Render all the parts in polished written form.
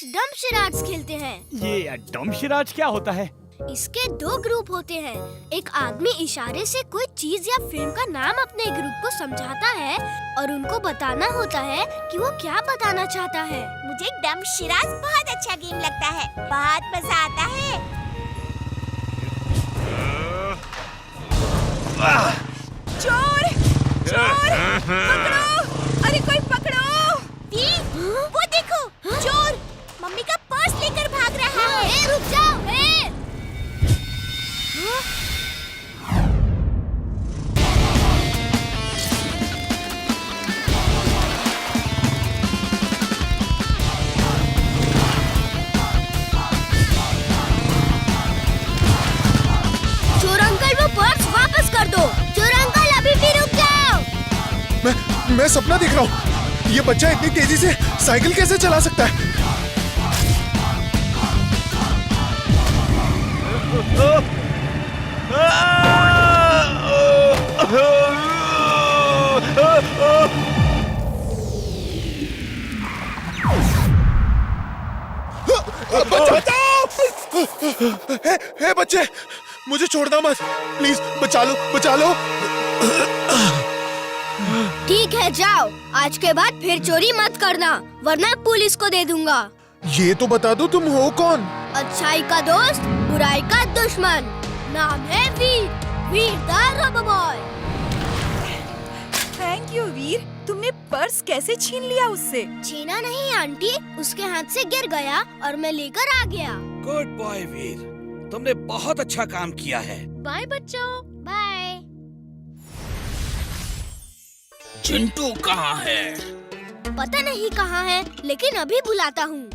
डमशराड्स खेलते हैं। ये डमशराड्स क्या होता है? इसके दो ग्रुप होते हैं। एक आदमी इशारे से कोई चीज या फिल्म का नाम अपने ग्रुप को समझाता है और उनको बताना होता है कि वो क्या बताना चाहता है। मुझे डमशराड्स बहुत अच्छा गेम लगता है, बहुत मजा आता है। चोर! चोर! पकड़ो! अरे कोई पकड़ो! वो देखो, चोर मम्मी का पर्स लेकर भाग रहा है। रुक जाओ! चोर अंकल, वो पर्स वापस कर दो। चोर अंकल, अभी भी रुक जाओ। मैं सपना देख रहा हूँ। ये बच्चा इतनी तेजी से साइकिल कैसे चला सकता है? हे बच्चे, मुझे छोड़ना मत, प्लीज बचा लो, बचा लो। ठीक है, जाओ। आज के बाद फिर चोरी मत करना, वरना पुलिस को दे दूंगा। ये तो बता दो, तुम हो कौन? अच्छाई का दोस्त, बुराई का दुश्मन। नाम है Veer, Veer the rubber boy. Thank you Veer, तुमने पर्स कैसे छीन लिया उससे? छीना नहीं आंटी, उसके हाथ से गिर गया और मैं लेकर आ गया। गुड बॉय वीर, तुमने बहुत अच्छा काम किया है। बाय बच्चों, बाय। चिंटू कहाँ है? पता नहीं कहाँ है, लेकिन अभी बुलाता हूँ।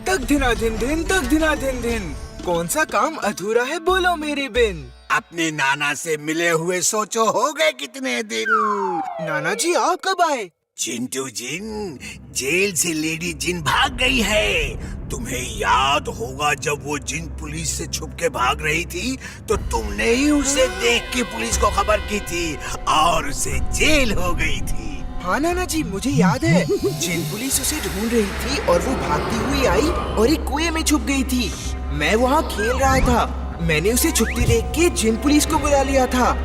तक धिना धिन धिन, तक धिना धिन धिन। कौन सा काम अधूरा है बोलो मेरी बिन? अपने नाना से मिले हुए सोचो हो गए कितने दिन। नाना जी आप कब आए? चिंटू जिन, जेल से लेडी जिन भाग गई है। तुम्हें याद होगा जब वो जिन पुलिस से छुप के भाग रही थी तो तुमने ही उसे देख के पुलिस को खबर की थी और उसे जेल हो गई थी। हाँ नाना जी, मुझे याद है। जिन पुलिस उसे ढूंढ रही थी और वो भागती हुई आई और एक कुएं में छुप गई थी। मैं वहाँ खेल रहा था, मैंने उसे छुपती देख के जिन पुलिस को बुला लिया था।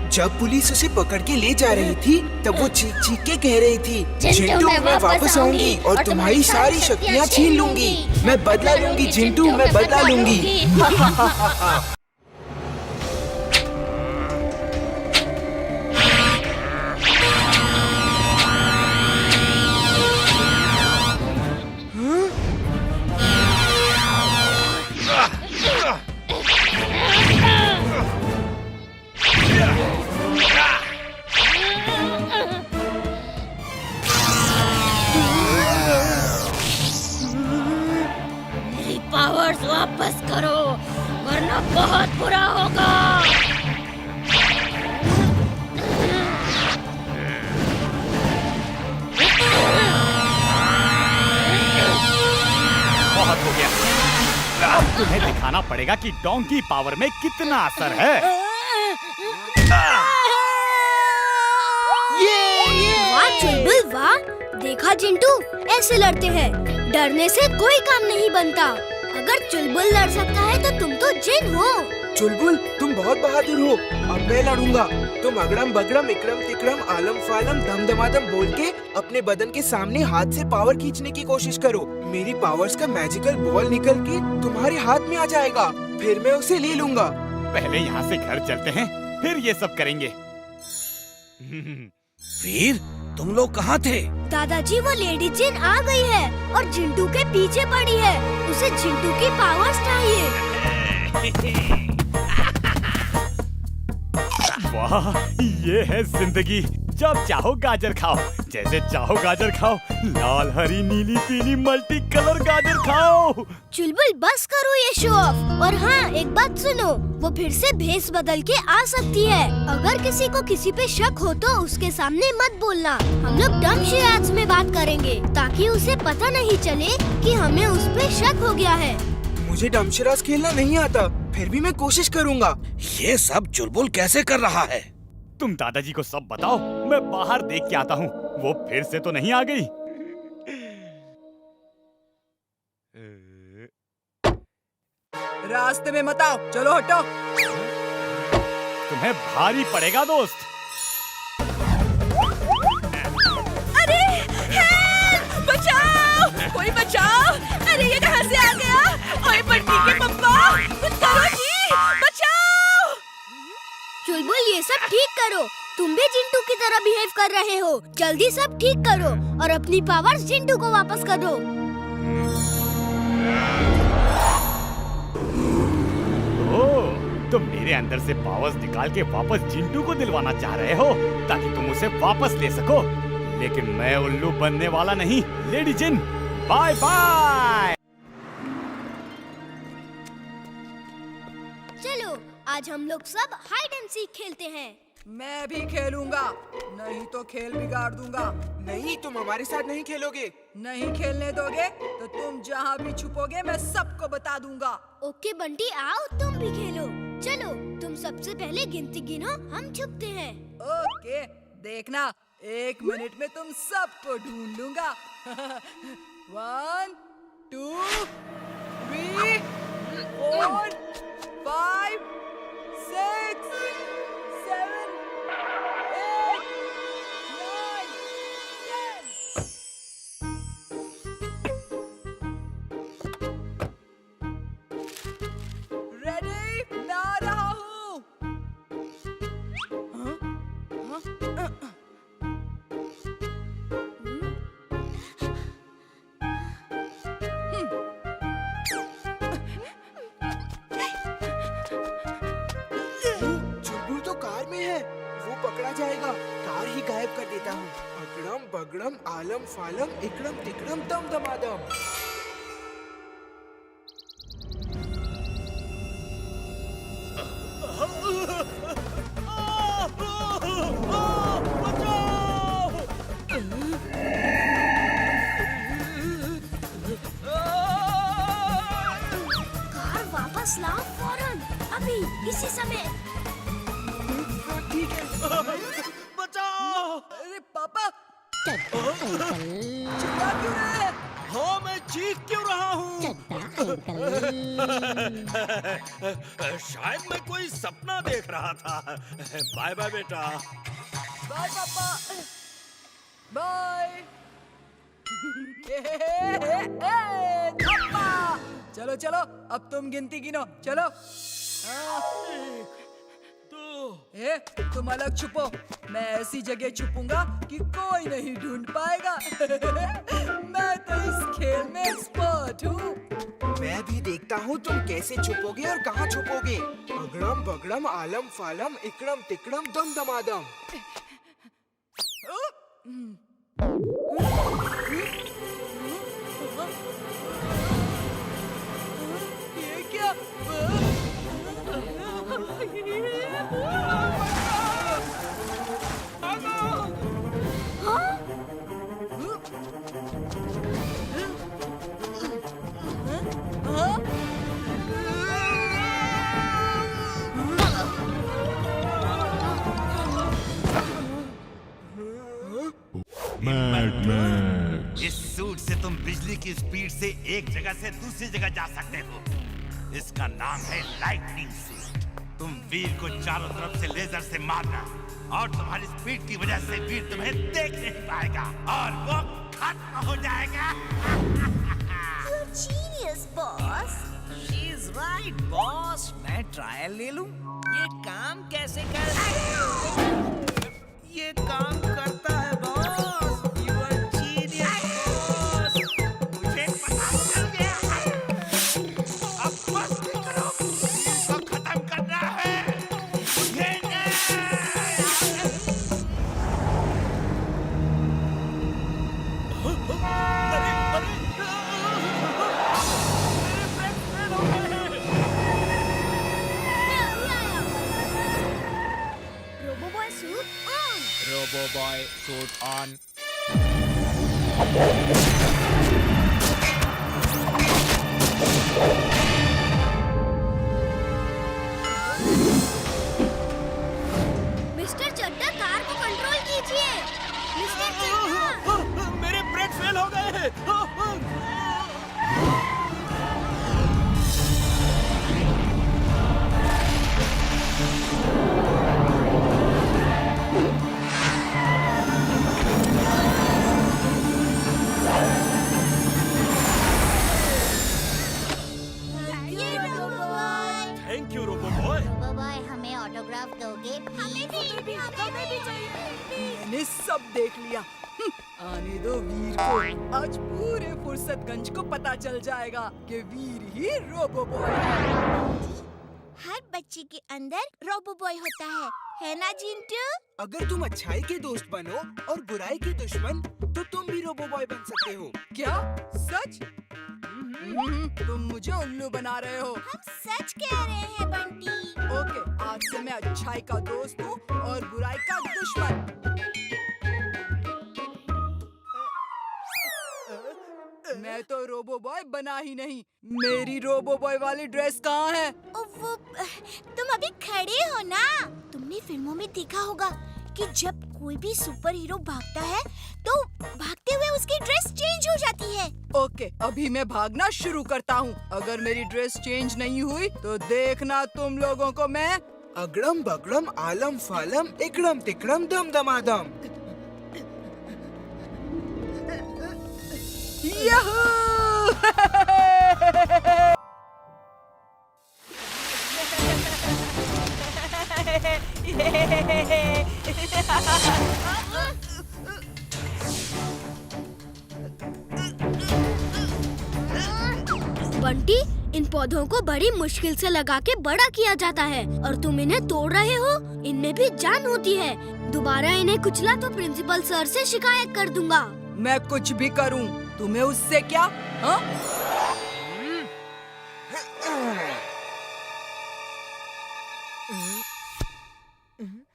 जब पुलिस उसे पकड़ के ले जा रही थी तब वो चीख चीख के कह रही थी, चिंटू मैं वापस आऊंगी और तुम्हारी सारी शक्तियाँ छीन लूंगी। मैं बदला लूंगी चिंटू, मैं बदला लूंगी। पावर्स वापस करो, वरना बहुत बुरा होगा। बहुत हो गया। अब तुम्हें दिखाना पड़ेगा कि डोंकी पावर में कितना असर है। वाह चुलबुल वाह, देखा चिंटू, ऐसे लड़ते हैं। डरने से कोई काम नहीं बनता। अगर चुलबुल लड़ सकता है तो तुम तो जिन हो। चुलबुल तुम बहुत बहादुर हो, अब मैं लड़ूंगा। तुम अगड़म बगड़म इकड़म तिकड़म आलम फालम धम धमाधम बोल के अपने बदन के सामने हाथ से पावर खींचने की कोशिश करो। मेरी पावर्स का मैजिकल बॉल निकल के तुम्हारे हाथ में आ जाएगा, फिर मैं उसे ले लूंगा। पहले यहाँ से घर चलते हैं, फिर ये सब करेंगे। वीर, तुम लोग कहाँ थे? दादाजी, वो लेडी जिन आ गई है और चिंटू के पीछे पड़ी है। उसे चिंटू की पावर्स चाहिए। वाह, ये है जिंदगी। जब चाहो गाजर खाओ, जैसे चाहो गाजर खाओ। लाल हरी नीली पीली मल्टी कलर गाजर खाओ। चुलबुल बस करो ये शो ऑफ। और हाँ, एक बात सुनो, वो फिर से भेस बदल के आ सकती है। अगर किसी को किसी पे शक हो तो उसके सामने मत बोलना। हम लोग डमशराड्स में बात करेंगे ताकि उसे पता नहीं चले कि हमें उस पे शक हो गया है। मुझे डमशराड्स खेलना नहीं आता, फिर भी मैं कोशिश करूंगा। ये सब चुलबुल कैसे कर रहा है? तुम दादाजी को सब बताओ, मैं बाहर देख के आता हूँ। वो फिर से तो नहीं आ गई? रास्ते में मत आओ, चलो हटो। तुम्हें भारी पड़ेगा दोस्त। अरे हेल्प! बचाओ! कोई बचाओ! अरे ये कहाँ से आ गया? ओए बंटी के पप्पा! कुछ करो जी! बचाओ! चुलबुल ये सब ठीक करो। तुम भी चिंटू की तरह बिहेव कर रहे हो। जल्दी सब ठीक करो और अपनी पावर्स चिंटू को वापस कर दो। ओह, तुम मेरे अंदर से पावर्स निकाल के वापस चिंटू को दिलवाना चाह रहे हो ताकि तुम उसे वापस ले सको। लेकिन मैं उल्लू बनने वाला नहीं। लेडी जिन, बाय बाय। चलो आज हम लोग सब हाइड एंड सीक खेलते हैं। मैं भी खेलूंगा, नहीं तो खेल बिगाड़ दूंगा। नहीं, तुम हमारे साथ नहीं खेलोगे। नहीं खेलने दोगे तो तुम जहाँ भी छुपोगे मैं सबको बता दूंगा। ओके बंटी, आओ तुम भी खेलो। चलो तुम सबसे पहले गिनती गिनो, हम छुपते हैं। ओके, देखना 1 मिनट में तुम सबको ढूंढ लूंगा। 1 2 3 4 5 6 7 8 9 10। रेडी? मैं आ रहा हूँ। चुलबुल तो कार में है, वो पकड़ा जाएगा। कार ही गायब कर देता हूँ। अगड़म बगड़म आलम फालम इकड़म तिकड़म दम दमादम। कार वापस लाओ फौरन, अभी इसी समय। ठीक है। अरे पापा, चिल्ला क्यों रहे हैं? हाँ, मैं चीख क्यों रहा हूँ? शायद मैं कोई सपना देख रहा था। बाय बाय बेटा। बाय पापा। बाय। पापा, चलो चलो, अब तुम गिनती गिनो, चलो। ए, तुम अलग छुपो, मैं ऐसी जगह छुपूंगा कि कोई नहीं ढूंढ पाएगा। मैं तो इस खेल में एक्सपर्ट हूँ। मैं भी देखता हूँ तुम कैसे छुपोगे और कहाँ छुपोगे। अगड़म बगड़म आलम फालम इकड़म तिकड़म दम दमादम। ये क्या? इस सूट से तुम बिजली की स्पीड से एक जगह से दूसरी जगह जा सकते हो। इसका नाम है लाइटनिंग सूट। तुम वीर को चारों तरफ से लेजर से मारना और तुम्हारी स्पीड की वजह से वीर तुम्हें देख नहीं पाएगा और वो खत्म हो जाएगा। Genius, boss. She's right, boss. मैं ट्रायल ले लूं? ये काम कैसे ये काम करता है boss. You are genius, boss. मुझे पता चल गया है। अब बस करो, इसको खत्म करना है। मुझे Robo Boy suit on. Robo Boy suit on. Mister Chadda, car को कंट्रोल कीजिए। मिस्टर चड्डा, मेरे ब्रेक फेल हो गए हैं। मैंने सब देख लिया। आने दो वीर को। आज पूरे फुर्सतगंज को पता चल जाएगा कि वीर ही रोबोबॉय है। हर बच्चे के अंदर रोबोबॉय होता है ना जिंटू? अगर तुम अच्छाई के दोस्त बनो और बुराई के दुश्मन तो तुम भी रोबोबॉय बन सकते हो। क्या सच? तुम मुझे उल्लू बना रहे हो। हम सच कह रहे हैं बंटी। ओके, आज से मैं अच्छाई का दोस्त हूँ और बुराई का दुश्मन। मैं तो रोबोबॉय बना ही नहीं। मेरी रोबोबॉय वाली ड्रेस कहाँ है? वो तुम अभी खड़े हो ना। तुमने फिल्मों में देखा होगा कि जब कोई भी सुपर हीरो भागता है तो भागते हुए उसकी ड्रेस चेंज हो जाती है। ओके, अभी मैं भागना शुरू करता हूँ। अगर मेरी ड्रेस चेंज नहीं हुई तो देखना तुम लोगों को मैं। अगड़म बगड़म आलम फालम इकड़म तिकड़म दम दमादम। याहू! बंटी, इन पौधों को बड़ी मुश्किल से लगा के बड़ा किया जाता है और तुम इन्हें तोड़ रहे हो। इनमें भी जान होती है। दोबारा इन्हें कुचला तो प्रिंसिपल सर से शिकायत कर दूंगा। मैं कुछ भी करूं, तुम्हें उससे क्या? हाँ?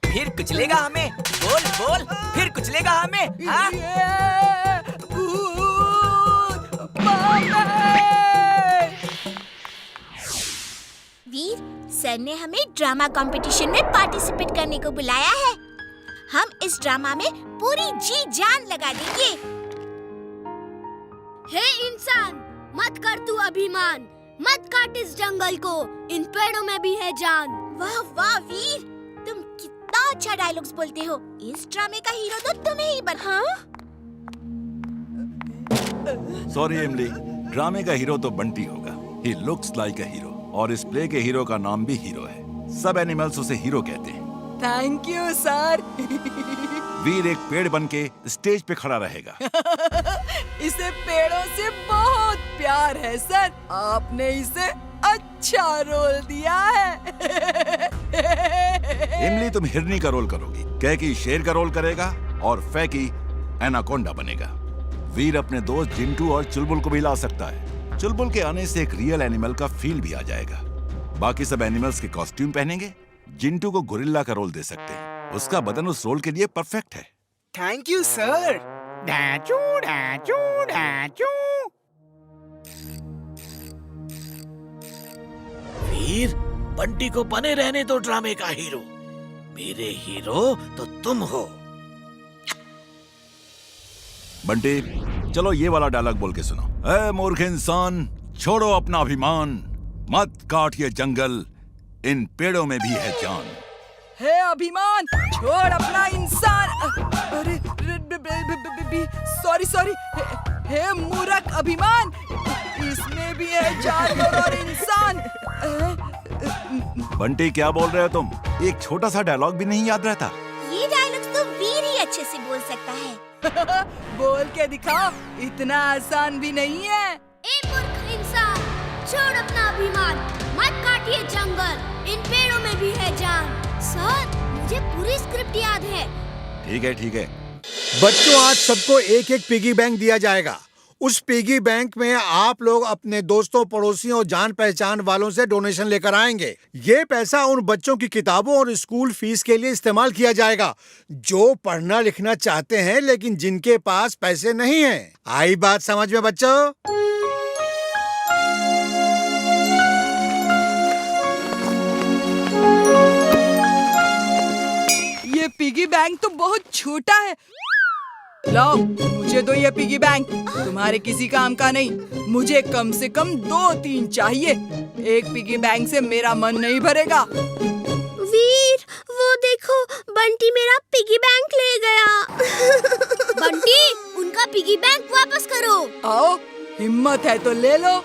फिर कुचलेगा हमें। बोल बोल, फिर कुचलेगा हमें। हाँ? ये भूत बाबा! वीर, सर ने हमें ड्रामा कंपटीशन में पार्टिसिपेट करने को बुलाया है। हम इस ड्रामा में पूरी जी जान लगा देंगे। हे इंसान, मत कर तू अभिमान, मत काट इस जंगल को, इन पेड़ों में भी है जान। वाह वाह वीर, तुम कितना अच्छा डायलॉग्स बोलते हो। इस ड्रामे का हीरो तो तुम्हें ही बना। सॉरी एमली, ड्रामे का हीरो तो बंटी होगा। He looks like a hero और इस प्ले के हीरो का नाम भी हीरो है। सब एनिमल्स उसे हीरो कहते हैं। Thank you sir. वीर एक पेड़ बन के स्टेज पे खड़ा रहेगा। इसे पेड़ों से बहुत प्यार है सर। आपने इसे अच्छा रोल दिया है। इमली, तुम हिरनी का रोल करोगी, कैकी शेर का रोल करेगा और फैकी एनाकोंडा बनेगा। वीर अपने दोस्त जिंटू और चुलबुल को भी ला सकता है। चुलबुल के आने से एक रियल एनिमल का फील भी आ जाएगा। बाकी सब एनिमल्स के कॉस्ट्यूम पहनेंगे। जिंटू को गोरिल्ला का रोल दे सकते हैं। उसका बदन उस रोल के लिए परफेक्ट है। Thank you sir. डाचू डाचू डाचू। वीर, बंटी को बने रहने दो ड्रामे का हीरो। मेरे हीरो तो तुम हो। बंटी, चलो ये वाला डायलॉग बोल के सुनो। ऐ मूर्ख इंसान, छोड़ो अपना अभिमान, मत काट ये जंगल, इन पेड़ों में भी है जान। हे अभिमान, छोड़ अपना इंसान। अरे सॉरी सॉरी। हे मूर्ख अभिमान, इसमें भी है जानवर और इंसान। बंटी, क्या बोल रहे हो तुम? एक छोटा सा डायलॉग भी नहीं याद रहता? ये डायलॉग्स तो वीर ही अच्छे से बोल सकता है। बोल के दिखाओ, इतना आसान भी नहीं है। ए मूर्ख इंसान, छोड़ अपना अभिमान, मत काटिए जंगल, इन पेड़ों में भी है जान। सर, मुझे पूरी स्क्रिप्ट याद है। ठीक है ठीक है। बच्चों, आज सबको एक एक पिगी बैंक दिया जाएगा। उस पिगी बैंक में आप लोग अपने दोस्तों, पड़ोसियों और जान पहचान वालों से डोनेशन लेकर आएंगे। ये पैसा उन बच्चों की किताबों और स्कूल फीस के लिए इस्तेमाल किया जाएगा जो पढ़ना लिखना चाहते हैं लेकिन जिनके पास पैसे नहीं हैं। आई बात समझ में बच्चों? ये पिगी बैंक तो बहुत छोटा है। लाओ, मुझे दो ये पिगी बैंक। तुम्हारे किसी काम का नहीं। मुझे कम से कम 2-3 चाहिए। एक पिगी बैंक से मेरा मन नहीं भरेगा। वीर, वो देखो, बंटी मेरा पिगी बैंक ले गया। बंटी, उनका पिगी बैंक वापस करो। आओ, हिम्मत है तो ले लो।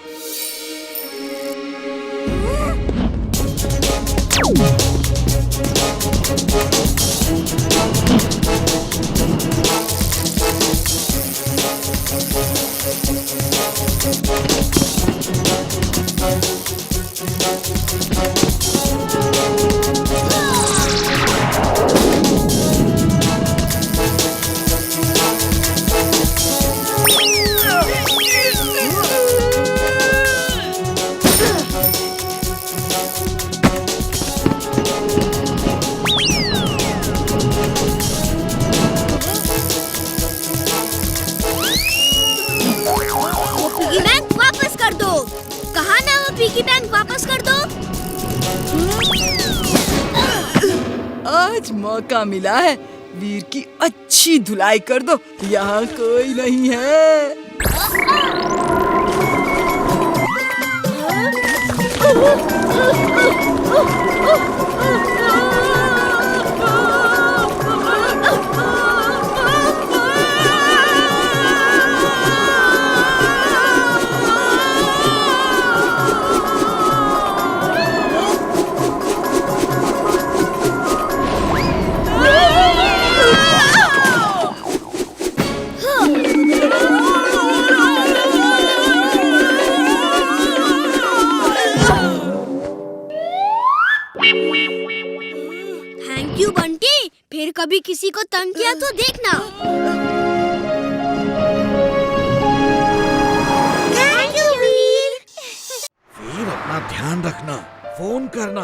आज मौका मिला है, वीर की अच्छी धुलाई कर दो, यहाँ कोई नहीं है। थैंक यू बंटी, फिर कभी किसी को तंग किया तो देखना। थैंक यू वीर। वीर, अपना ध्यान रखना, फोन करना,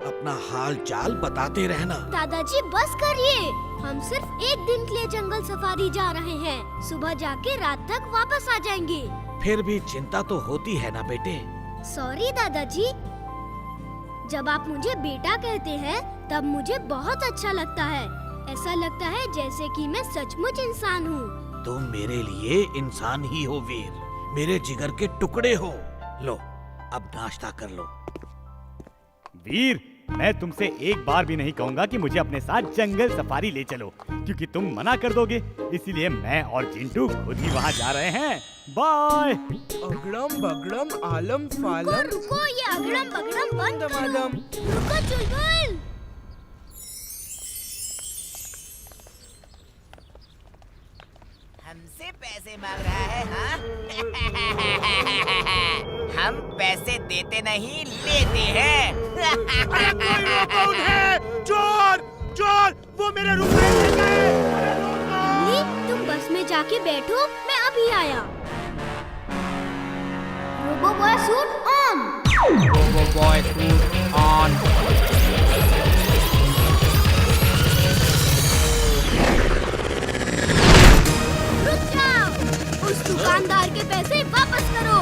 अपना हाल चाल बताते रहना। दादाजी बस करिए, हम सिर्फ एक दिन के लिए जंगल सफारी जा रहे हैं। सुबह जाके रात तक वापस आ जाएंगे। फिर भी चिंता तो होती है ना बेटे। सॉरी दादाजी, जब आप मुझे बेटा कहते हैं तब मुझे बहुत अच्छा लगता है। ऐसा लगता है जैसे कि मैं सचमुच इंसान हूँ। तुम मेरे लिए इंसान ही हो वीर, मेरे जिगर के टुकड़े हो। लो, अब नाश्ता कर लो। वीर, मैं तुमसे एक बार भी नहीं कहूंगा कि मुझे अपने साथ जंगल सफारी ले चलो, क्योंकि तुम मना कर दोगे। इसीलिए मैं और जिंटू खुद ही वहाँ जा रहे हैं। बाय। अगड़म बगड़म आलम फालम। रुको, ये अगड़म बगड़म बंद करो। दमादम। रुको चुलबुल। हमसे पैसे मांग रहा है, हाँ? हम पैसे देते नहीं, लेते हैं। कौन है? चोर! चोर! वो मेरे रूम में ले गए! अम्मी, तुम बस में जाके बैठो, मैं अभी आया। Robo boy suit on. Robo boy suit on. रुक जाओ, उस दुकानदार के पैसे वापस करो।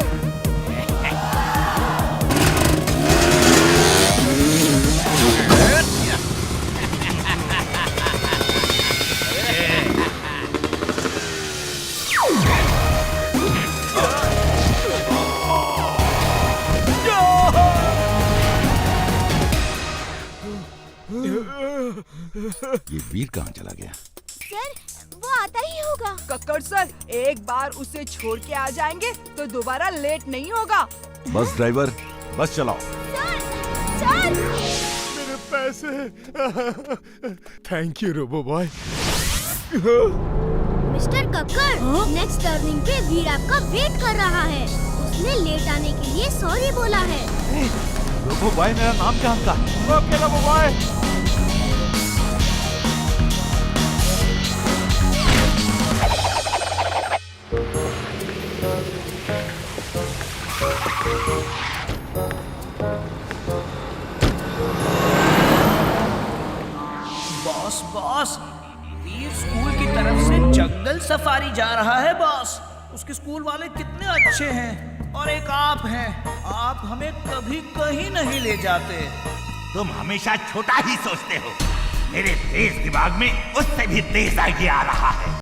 ये वीर कहाँ चला गया? सर, वो आता ही होगा। कक्कड़ सर, एक बार उसे छोड़ के आ जाएंगे तो दोबारा लेट नहीं होगा। बस ड्राइवर, बस चलाओ। सर, मेरे पैसे। Thank you robo boy. Mister Kakkar, next turning पे वीर आपका वेट कर रहा है। उसने लेट आने के लिए सॉरी बोला है। रोबो बॉय मेरा नाम क्या था? Okay Robo Boy. Boss boss, Veer school की तरफ से जंगल सफारी जा रहा है बॉस। उसके स्कूल वाले कितने अच्छे हैं, और एक आप हैं। आप हमें कभी कहीं नहीं ले जाते। तुम हमेशा छोटा ही सोचते हो। मेरे तेज दिमाग में उससे भी तेज आइडिया आ रहा है।